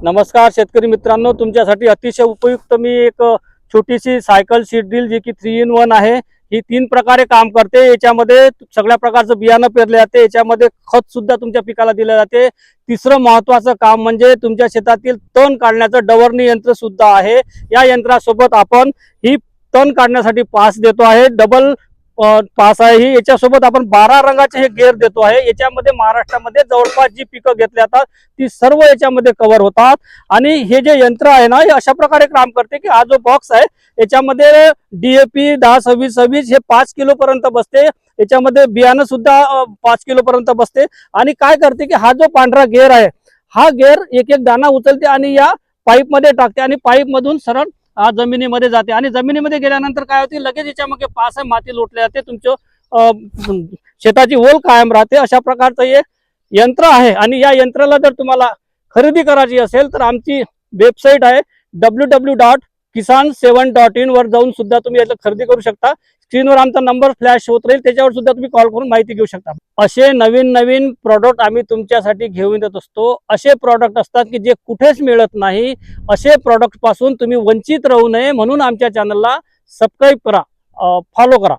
नमस्कार शेतकरी मित्रांनो, तुमच्यासाठी अतिशय उपयुक्त मी एक छोटीशी सायकल सीड ड्रिल जी की 3 in 1 आहे। ही 3 प्रकारे काम करते। याच्यामध्ये सगळ्या प्रकारचं बियाणं पेरले जाते, याच्यामध्ये खत सुद्धा तुमच्या पिकाला दिले जाते। तिसरं महत्त्वाचं काम म्हणजे तुमच्या शेतातील तण काढण्याचं डवरणी यंत्र सुद्धा आहे। या यंत्रासोबत आपण ही तण काढण्यासाठी पास देतो आहे, डबल पास आहे ही। याच्यासोबत आपण 12 रंगाचे हे गेअर देतो आहे। याच्यामध्ये महाराष्ट्रामध्ये जवळपास जी पिकं घेतली जातात ती सर्व याच्यामध्ये कव्हर होतात। आणि हे जे यंत्र आहे ना, हे अशा प्रकारे काम करते की हा जो बॉक्स आहे याच्यामध्ये DAP 10-26-26 हे 5 किलो पर्यंत बसते। याच्यामध्ये बियाणं सुद्धा 5 किलो पर्यंत बसते। आणि काय करते की हा जो पांढरा गेअर आहे, हा गेअर एक एक दाना उचलते आणि या पाईप मध्ये टाकते आणि पाईप मधून सरळ जमिनीमध्ये जाते। आणि जमिनीमध्ये गेल्यानंतर काय होते, लगेच याच्यामध्ये पास आहे माती लोटले जाते, तुमचं शेताची ओल कायम राहते। अशा प्रकारचं हे यंत्र आहे। आणि या यंत्राला जर तुम्हाला खरेदी करायची असेल तर आमची वेबसाईट आहे www.kisan7.in वर जाऊन सुद्धा तुम्ही याला खरेदी करू शकता। स्क्रीनवर आमचा नंबर फ्लॅश होत राहील, त्याच्यावर सुद्धा तुम्ही कॉल करून माहिती घेऊ शकता। असे नवीन नवीन प्रॉडक्ट आम्ही तुमच्यासाठी घेऊन येत असतो। असे प्रॉडक्ट असतात की जे कुठेच मिळत नाही। असे प्रॉडक्ट पासून तुम्ही वंचित राहू नये म्हणून आमच्या चॅनलला सबस्क्राईब करा, फॉलो करा।